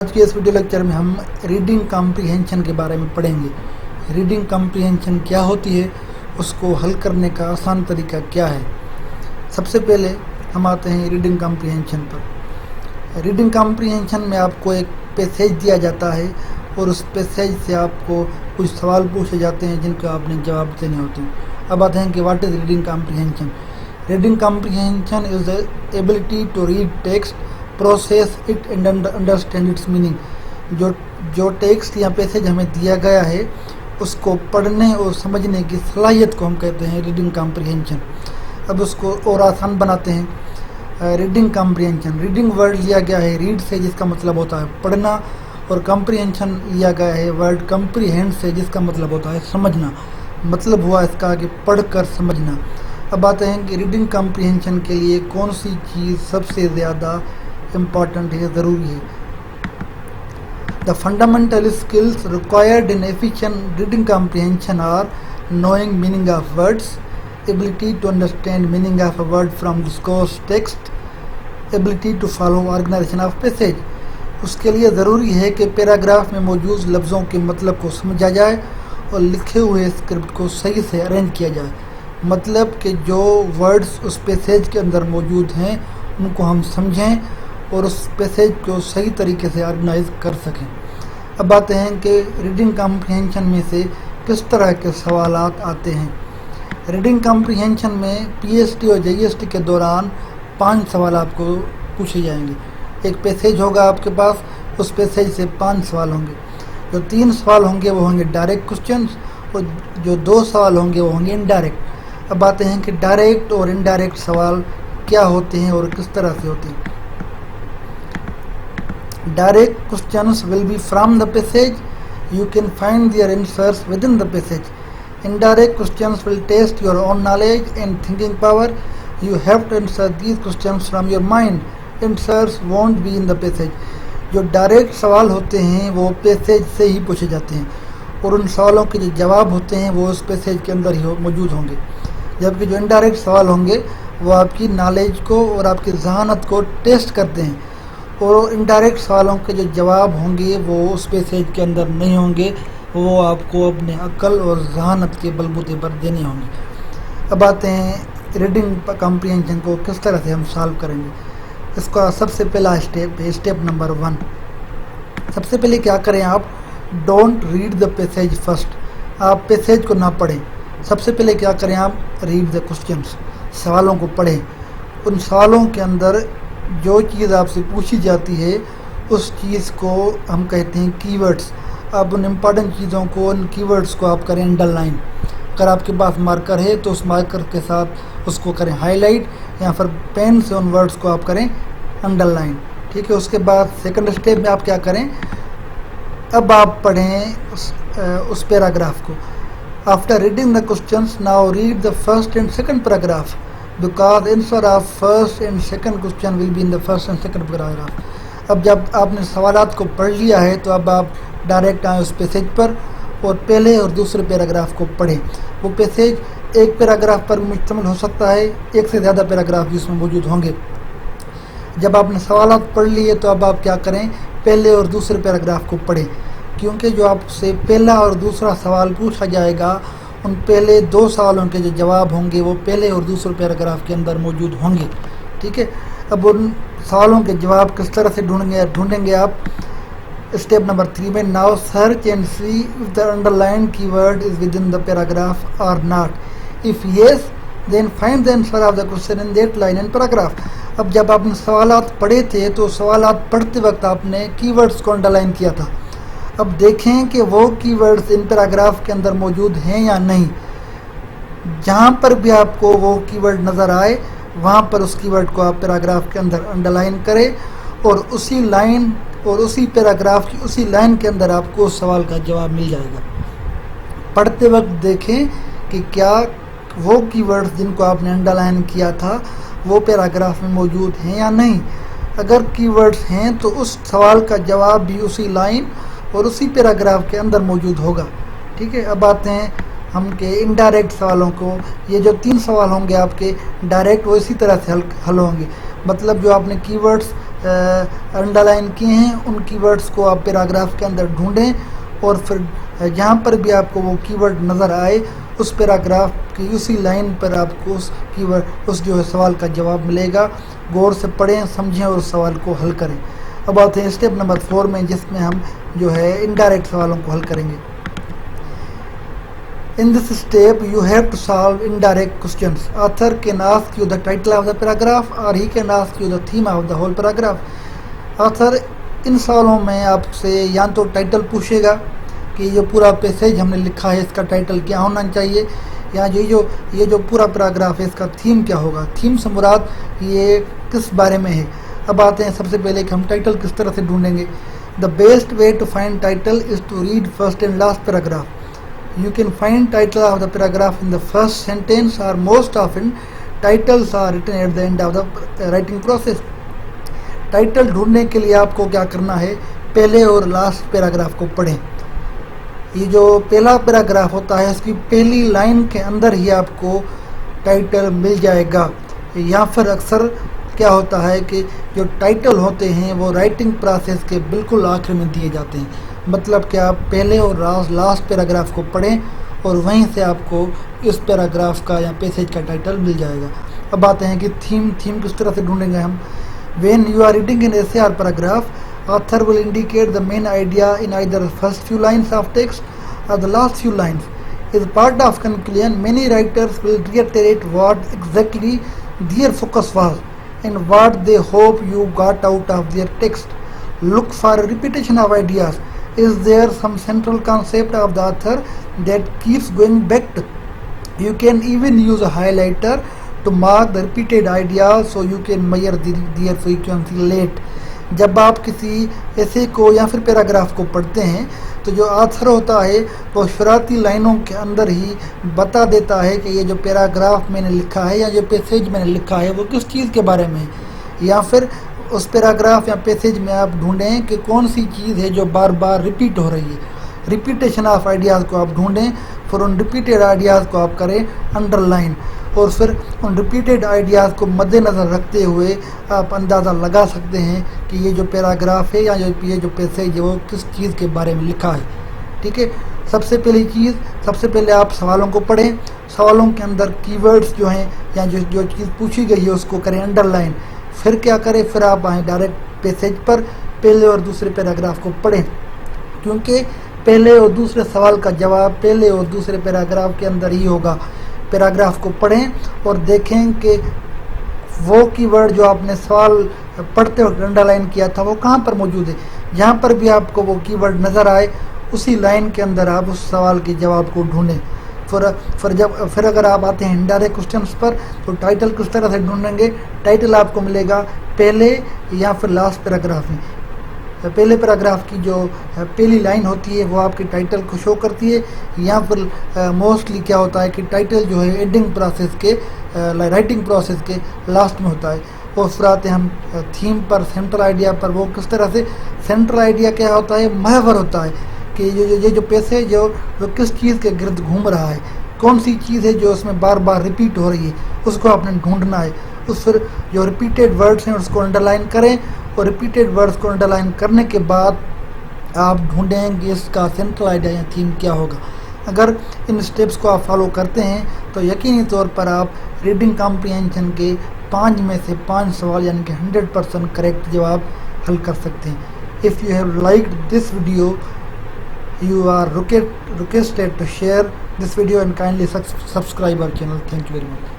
आज के इस वीडियो लेक्चर में हम रीडिंग कॉम्प्रिहेंशन के बारे में पढ़ेंगे। रीडिंग कॉम्प्रिहेंशन क्या होती है, उसको हल करने का आसान तरीका क्या है। सबसे पहले हम आते हैं रीडिंग कॉम्प्रिहेंशन पर। रीडिंग कॉम्प्रिहेंशन में आपको एक पैसेज दिया जाता है और उस पैसेज से आपको कुछ सवाल पूछे जाते हैं जिनके आपने जवाब देने होते हैं। अब आते हैं कि what is reading comprehension. Reading comprehension is the ability to read text, process it and understand its meaning. जो टेक्स्ट या पैसेज हमें दिया गया है उसको पढ़ने और समझने की सलाहियत को हम कहते हैं रीडिंग कॉम्प्रिहेंशन। अब उसको और आसान बनाते हैं। रीडिंग कॉम्प्रिहेंशन, रीडिंग वर्ड लिया गया है रीड से जिसका मतलब होता है पढ़ना, और कॉम्प्रिहेंशन लिया गया है वर्ड कॉम्प्रिहेंड से जिसका मतलब होता है समझना। मतलब हुआ इसका कि पढ़कर समझना। अब आते हैं कि रीडिंग कॉम्प्रिहेंशन के लिए कौन सी चीज़ सबसे ज़्यादा इम्पॉर्टेंट है, ज़रूरी है। The fundamental skills required in efficient reading comprehension are knowing meaning of words, ability to understand meaning of a word from discourse text, ability to follow organization of passage। उसके लिए ज़रूरी है कि पैराग्राफ में मौजूद लफ्ज़ों के मतलब को समझा जाए और लिखे हुए स्क्रिप्ट को सही से अरेंज किया जाए। मतलब कि जो वर्ड्स उस पैसेज के अंदर मौजूद हैं उनको हम समझें और उस पैसेज को सही तरीके से ऑर्गेनाइज कर सकें। अब आते हैं कि रीडिंग कॉम्प्रिहेंशन में से किस तरह के सवाल आते हैं। रीडिंग कॉम्प्रिहेंशन में पीएसटी और जेईएसटी के दौरान 5 सवाल आपको पूछे जाएंगे। एक पैसेज होगा आपके पास, उस पैसेज से 5 सवाल होंगे। जो 3 सवाल होंगे वो होंगे डायरेक्ट क्वेश्चंस और जो 2 सवाल होंगे वो होंगे इनडायरेक्ट। अब आते हैं कि डायरेक्ट और इनडायरेक्ट सवाल क्या होते हैं और किस तरह से होते हैं। Direct questions will be from the passage. You can find their answers within the passage. Indirect questions will test your own knowledge and thinking power. You have to answer these questions from your mind. Answers won't be in the passage. जो direct सवाल होते हैं वो passage से ही पूछे जाते हैं और उन सवालों के जो जवाब होते हैं वो उस पैसेज के अंदर ही मौजूद होंगे। जबकि जो इनडायरेक्ट सवाल होंगे वो आपकी नॉलेज को और आपकी जहानत को टेस्ट करते हैं और इनडायरेक्ट सवालों के जो जवाब होंगे वो उस पैसेज के अंदर नहीं होंगे, वो आपको अपने अक्ल और जहानत के बलबूते पर देने होंगे। अब आते हैं रीडिंग कॉम्प्रिहेंशन को किस तरह से हम सॉल्व करेंगे। इसका सबसे पहला स्टेप है स्टेप नंबर 1। सबसे पहले क्या करें आप, don't read the passage first. आप पैसेज को ना पढ़ें। सबसे पहले क्या करें आप, रीड द क्वेश्चंस, सवालों को पढ़ें। उन सवालों के अंदर जो चीज़ आपसे पूछी जाती है उस चीज़ को हम कहते हैं कीवर्ड्स। आप उन इम्पॉर्टेंट चीज़ों को, उन कीवर्ड्स को आप करें अंडरलाइन। अगर आपके पास मार्कर है तो उस मार्कर के साथ उसको करें हाईलाइट या फिर पेन से उन वर्ड्स को आप करें अंडरलाइन। ठीक है। उसके बाद सेकंड स्टेप में आप क्या करें, अब आप पढ़ें उस पैराग्राफ को। After reading the questions now read the first and second paragraph because answer of first and second question will be in the first and second paragraph। अब जब आपने सवालात को पढ़ लिया है तो अब आप डायरेक्ट आए उस पैसेज पर और पहले और दूसरे पैराग्राफ को पढ़ें। वो पैसेज एक पैराग्राफ पर मुश्तमिल हो सकता है, एक से ज़्यादा पैराग्राफ भी उसमें मौजूद होंगे। जब आपने सवालात पढ़ लिए तो अब आप क्या करें, पहले और दूसरे पैराग्राफ को पढ़ें, क्योंकि जो आपसे पहला और दूसरा सवाल पूछा जाएगा उन पहले 2 सवालों के जो जवाब होंगे वो पहले और दूसरे पैराग्राफ के अंदर मौजूद होंगे। ठीक है। अब उन सवालों के जवाब किस तरह से ढूंढेंगे आप, स्टेप नंबर 3 में now search and see if the underline keyword is within the paragraph or not. If yes then find the answer of the question in that line and paragraph. अब जब आपने सवालात पढ़े थे तो सवालात पढ़ते वक्त आपने कीवर्ड्स को अंडरलाइन किया था। अब देखें कि वो कीवर्ड्स इन पैराग्राफ के अंदर मौजूद हैं या नहीं। जहाँ पर भी आपको वो कीवर्ड नज़र आए वहाँ पर उस कीवर्ड को आप पैराग्राफ के अंदर अंडरलाइन करें और उसी लाइन और उसी पैराग्राफ की उसी लाइन के अंदर आपको उस सवाल का जवाब मिल जाएगा। पढ़ते वक्त देखें कि क्या वो कीवर्ड्स जिनको आपने अंडरलाइन किया था वो पैराग्राफ में मौजूद हैं या नहीं। अगर कीवर्ड्स हैं तो उस सवाल का जवाब भी उसी लाइन और उसी पैराग्राफ के अंदर मौजूद होगा। ठीक है। अब आते हैं हम के इनडायरेक्ट सवालों को। ये जो 3 सवाल होंगे आपके डायरेक्ट वो इसी तरह से हल होंगे। मतलब जो आपने कीवर्ड्स अंडरलाइन किए हैं उन कीवर्ड्स को आप पैराग्राफ के अंदर ढूंढें और फिर जहाँ पर भी आपको वो कीवर्ड नज़र आए उस पैराग्राफ की उसी लाइन पर आपको उस कीवर्ड उस जो है सवाल का जवाब मिलेगा। गौर से पढ़ें, समझें और उस सवाल को हल करें। अब आते हैं स्टेप नंबर 4 में, जिसमें हम जो है इनडायरेक्ट सवालों को हल करेंगे। In this step, you have to solve indirect questions. Author can ask you the title of the paragraph or he can ask you the theme of the whole paragraph. Author इन सवालों में आपसे या तो title पूछेगा कि ये पूरा passage हमने लिखा है इसका टाइटल क्या होना चाहिए, या ये जो पूरा पैराग्राफ है इसका थीम क्या होगा। थीम से मुराद ये किस बारे में है। अब आते हैं सबसे पहले कि हम टाइटल किस तरह से ढूंढेंगे। The best way to find title is to read first and last paragraph. You can find title of the paragraph in the first sentence, or most often titles are written at the end of the writing process. Title ढूंढने के लिए आपको क्या करना है, पहले और last paragraph को पढ़ें। ये जो पहला पैराग्राफ होता है इसकी पहली लाइन के अंदर ही आपको टाइटल मिल जाएगा। या फिर अक्सर क्या होता है कि जो टाइटल होते हैं वो राइटिंग प्रोसेस के बिल्कुल आखिर में दिए जाते हैं। मतलब कि आप पहले और लास्ट पैराग्राफ को पढ़ें और वहीं से आपको इस पैराग्राफ का या पैसेज का टाइटल मिल जाएगा। अब आते हैं कि थीम किस तरह से ढूंढेंगे हम। When you are reading an essay or paragraph, author will indicate the main idea in either first few lines of text or the last few lines. As part of conclusion, many writers will reiterate what exactly their focus was and what they hope you got out of their text. Look for a repetition of ideas. Is there some central concept of the author that keeps going back to? You can even use a highlighter to mark the repeated ideas so you can measure their frequency late. जब आप किसी ऐसे को या फिर paragraph को पढ़ते हैं तो जो आथर होता है वो शुरुआती लाइनों के अंदर ही बता देता है कि ये जो पैराग्राफ मैंने लिखा है या जो पैसेज मैंने लिखा है वो किस चीज़ के बारे में है। या फिर उस पैराग्राफ या पैसेज में आप ढूंढें कि कौन सी चीज़ है जो बार बार रिपीट हो रही है। रिपीटेशन ऑफ आइडियाज़ को आप ढूंढें, फिर उन रिपीटेड आइडियाज़ को आप करें अंडरलाइन, और फिर उन रिपीटेड आइडियाज़ को मद्देनज़र रखते हुए आप अंदाज़ा लगा सकते हैं कि ये जो पैराग्राफ है या ये जो पैसेज है वो किस चीज़ के बारे में लिखा है। ठीक है, सबसे पहले आप सवालों को पढ़ें, सवालों के अंदर कीवर्ड्स जो हैं या जो चीज़ पूछी गई है उसको करें अंडरलाइन। फिर क्या करें, फिर आप आएँ डायरेक्ट पैसेज पर, पहले और दूसरे पैराग्राफ को पढ़ें, क्योंकि पहले और दूसरे सवाल का जवाब पहले और दूसरे पैराग्राफ के अंदर ही होगा। पैराग्राफ को पढ़ें और देखें कि वो कीवर्ड जो आपने सवाल पढ़ते वक्त अंडरलाइन किया था वो कहाँ पर मौजूद है। जहाँ पर भी आपको वो कीवर्ड नज़र आए उसी लाइन के अंदर आप उस सवाल के जवाब को ढूंढें। फिर अगर आप आते हैं इनडायरेक्ट क्वेश्चंस पर तो टाइटल किस तरह से ढूंढेंगे। टाइटल आपको मिलेगा पहले या फिर लास्ट पैराग्राफ में। पहले पैराग्राफ की जो पहली लाइन होती है वो आपके टाइटल को शो करती है, या फिर मोस्टली क्या होता है कि टाइटल जो है एडिंग प्रोसेस के राइटिंग प्रोसेस के लास्ट में होता है। और फिर आते हैं हम थीम पर, सेंट्रल आइडिया पर। वो किस तरह से, सेंट्रल आइडिया क्या होता है, महवर होता है कि ये जो पैसेज जो किस चीज़ के गिर्द घूम रहा है, कौन सी चीज़ है जो उसमें बार बार रिपीट हो रही है, उसको आपने ढूंढना है। उस फिर जो रिपीटेड वर्ड्स हैं उसको अंडरलाइन करें, और रिपीटेड वर्ड्स को अंडरलाइन करने के बाद आप ढूंढेंगे इसका सेंट्रल आइडिया या थीम क्या होगा। अगर इन स्टेप्स को आप फॉलो करते हैं तो यकीनी तौर पर आप रीडिंग कॉम्प्रिहेंशन के 5 में से 5 सवाल यानी कि 100% करेक्ट जवाब हल कर सकते हैं। If you have liked this video, you are requested to share this video and kindly subscribe our channel. Thank you very much.